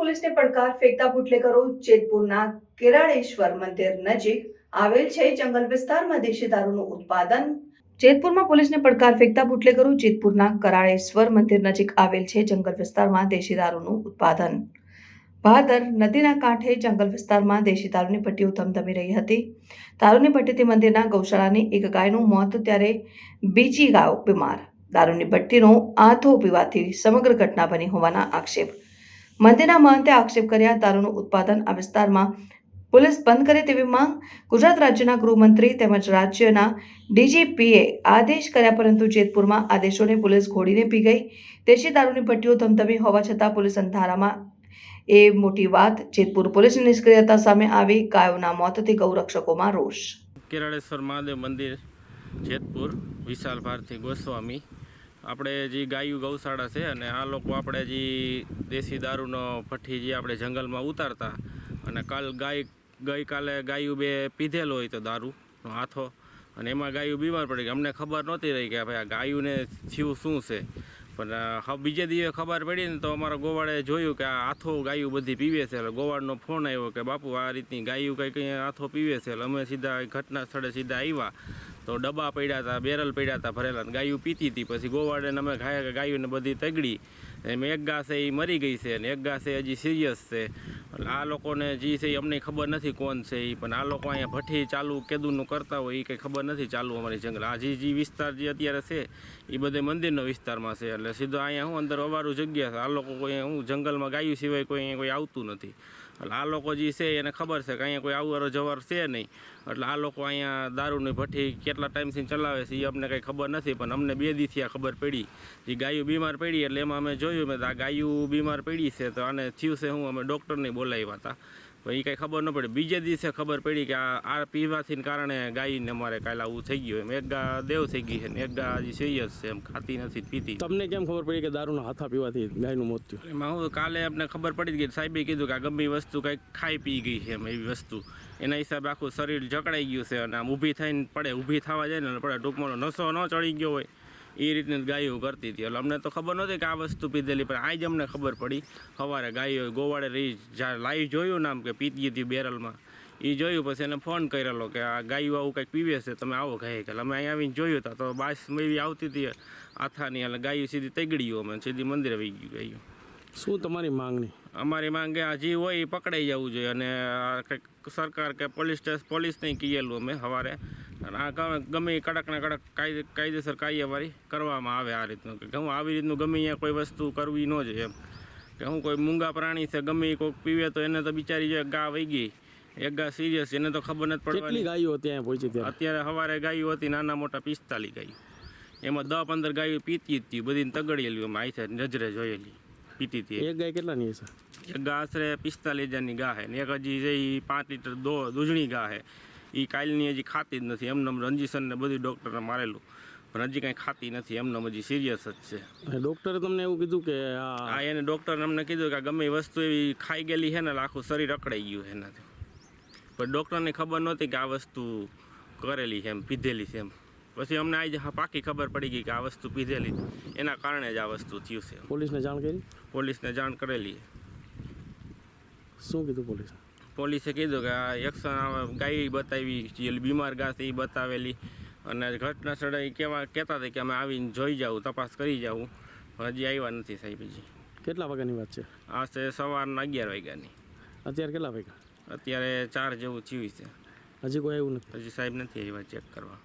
પોલીસને પડકાર ફેંકતા બુટલેગરો જેતપુરના કેરાળેશ્વર મંદિર નજીક આવેલ છે જંગલ વિસ્તારમાં દેશી દારૂનું ઉત્પાદન. જેતપુરમાં પોલીસને પડકાર ફેંકતા બુટલેગરો જેતપુરના કરાળેશ્વર મંદિર નજીક આવેલ છે જંગલ વિસ્તારમાં દેશી દારૂનું ઉત્પાદન. ભાદર નદીના કાંઠે જંગલ વિસ્તારમાં દેશી દારૂની ભટ્ટીઓ ધમધમી રહી હતી. દારૂની ભટ્ટીથી મંદિરના ગૌશાળાની એક ગાયનું મોત ત્યારે બીજી ગાયો બીમાર. દારૂની ભટ્ટીનો આથો પીવાથી સમગ્ર ઘટના બની હોવાના આક્ષેપ. મંદિરના મહંતે આક્ષેપ કર્યા. દારૂનું ઉત્પાદન આ વિસ્તારમાં પોલીસ બંધ કરે તેવી માંગ ગુજરાત રાજ્યના ગૃહમંત્રી તેમજ રાજ્યના ડીજીપીએ આદેશ કર્યા, પરંતુ જેતપુરમાં આદેશોને પોલીસ ઘોડીને પી ગઈ. દેશી દારૂની ભટ્ટીઓ ધમધમી હોવા છતાં પોલીસ અંધારામાં એ મોટી વાત. જેતપુર પોલીસની નિષ્ક્રિયતા સામે આવી. ગાયોના મોતથી ગૌરક્ષકોમાં રોષ. કેરાળેશ્વર મહાદેવ મંદિર જેતપુર, વિશાલ ભારતી ગોસ્વામી. આપણે જે ગાયું ગૌશાળા છે અને આ લોકો આપણે જે દેશી દારૂનો ભઠ્ઠી જે આપણે જંગલમાં ઉતારતા અને ગઈકાલે ગાયું બે પીધેલો હોય તો દારૂનો હાથો, અને એમાં ગાયું બીમાર પડી ગઈ. અમને ખબર નહોતી રહી કે ભાઈ આ ગાયુંને થયું શું છે, પણ બીજે દિવસે ખબર પડી ને તો અમારા ગોવાળે જોયું કે આ હાથો ગાયું બધી પીવે છે. એટલે ગોવાળનો ફોન આવ્યો કે બાપુ આ રીતની ગાયું કંઈ હાથો પીવે છે. એટલે અમે સીધા ઘટના સ્થળે સીધા આવ્યા તો ડબ્બા પડ્યા હતા, બેરલ પડ્યા હતા ભરેલા, ગાયું પીતી હતી. પછી ગોવાળેને અમે ગાયુંને બધી તગડી. એમાં એક ઘા છે એ મરી ગઈ છે અને એક ઘા છે હજી સિરિયસ છે. એટલે આ લોકોને જે છે એ અમને ખબર નથી કોણ છે એ, પણ આ લોકો અહીંયા ભઠ્ઠી ચાલુ કેદુનું કરતા હોય એ કંઈ ખબર નથી ચાલુ અમારી જંગલ. આ જે વિસ્તાર જે અત્યારે છે એ બધે મંદિરનો વિસ્તારમાં છે. એટલે સીધો અહીંયા હું અંદર અવારું જગ્યા છે. આ લોકો કોઈ હું જંગલમાં ગાયું સિવાય કોઈ અહીંયા કોઈ આવતું નથી. એટલે આ લોકો જે છે એને ખબર છે કે અહીંયા કોઈ આવવારો જવાર છે નહીં. એટલે આ લોકો અહીંયા દારૂની ભઠ્ઠી કેટલા ટાઈમથી ચલાવે છે એ અમને કંઈ ખબર નથી, પણ અમને 2 દીથી આ ખબર પડી. એ ગાયું બીમાર પડી એટલે એમાં અમે જોયું મેં આ ગાયું બીમાર પડી છે તો આને થયું છે હું અમે ડૉક્ટરને બોલાવ્યા હતા, પણ એ કંઈ ખબર ન પડી. બીજે દિવસે ખબર પડી કે આ પીવાથી કારણે ગાયને અમારે કાલે આવું થઈ ગયું. એમ એક ગા દેવ થઈ ગઈ છે ને એક ગા હજી સિરિયસ છે, એમ ખાતી નથી પીતી. તમને કેમ ખબર પડી કે દારૂના હાથા પીવાથી ગાયનું મોત થયું? એમાં હું કાલે અમને ખબર પડી ગઈ, સાહેબે કીધું કે આ ગમે વસ્તુ કંઈક ખાઈ પી ગઈ છે એમ, એવી વસ્તુ એના હિસાબે આખું શરીર જકડાઈ ગયું છે અને આમ ઊભી થઈને પડે, ઊભી થવા જાય ને પડે, ટૂંકમાં નસો ન ચડી ગયો હોય એ રીતની ગાયો કરતી હતી. એટલે અમને તો ખબર નહોતી કે આ વસ્તુ પીધેલી, પણ આજ અમને ખબર પડી. સવારે ગાયો ગોવાળે રહી જ્યાં લાઈવ જોયું ને આમ કે પીતી હતી બેરલમાં, એ જોયું. પછી એને ફોન કરેલો કે આ ગાયું આવું કંઈક પીવે છે, તમે આવો ગાય. કે અમે અહીંયા આવીને જોયું હતા તો બાસ એવી આવતી હતી આથાની. એટલે ગાયું સીધી તગડ્યું, અમે સીધી મંદિરે વહી ગયું ગાયું. શું તમારી માંગણી? અમારી માંગે આ જે હોય એ પકડાઈ જવું જોઈએ અને કંઈક સરકાર કે પોલીસને કીધેલું અમે સવારે, અને આ ગમે કડક ને કડક કાયદેસર કાર્યવાહી કરવામાં આવે. આ રીતનું કે હું આવી રીતનું ગમે અહીંયા કોઈ વસ્તુ કરવી ન જોઈએ એમ, કે હું કોઈ મૂંગા પ્રાણી છે ગમે કોઈક પીવે તો એને તો બિચારી જો ગા વહી ગઈ, એક ગા સિરિયસ, એને તો ખબર નથી પડવાની. કેટલી ગાયો ત્યાં પહોંચી? અત્યારે સવારે ગાયો હતી નાના મોટા 45 ગાયો. એમાં 10-15 ગાયો પીતી હતી, બધીને તગડેલી અમે આઈ નજરે જોયેલી પીતી હતી. એક ગાય કેટલાની હશે? એક ગા આશરે 45,000ની ગા છે ને એક હજી જે 5 લીટર દૂધણી ગા છે. એ કાલની હજી ખાતી જ નથી. એમને રંજીસનને બધું ડૉક્ટરને મારેલું પણ હજી કાંઈ ખાતી નથી. એમને હજી સિરિયસ જ છે. ડૉક્ટરે તમને એવું કીધું કે હા, એને ડૉક્ટરે અમને કીધું કે ગમે વસ્તુ એવી ખાઈ ગયેલી છે ને આખું શરીર અકળાઈ ગયું એનાથી, પણ ડૉક્ટરને ખબર નહોતી કે આ વસ્તુ કરેલી છે એમ, પીધેલી છે એમ. પછી અમને આજે પાકી ખબર પડી ગઈ કે આ વસ્તુ પીધેલી, એના કારણે જ આ વસ્તુ થયું છે. પોલીસને જાણ કરી? પોલીસને જાણ કરેલી. શું કીધું પોલીસે? પોલીસે કીધું કે આ એક્શન ગાય બતાવી, જે બીમાર ગા છે એ બતાવેલી, અને ઘટના સ્થળે કહેતા હતા કે અમે આવીને જોઈ જાઉં, તપાસ કરી જાઉં, પણ હજી આવ્યા નથી સાહેબ. હજી કેટલા વાગ્યાની વાત છે? આ છે સવારના 11 વાગ્યાની. અત્યારે કેટલા વાગ્યા? અત્યારે 4 જેવું થયું છે. હજી કોઈ આવ્યું નથી? હજી સાહેબ નથી આવ્યા ચેક કરવા.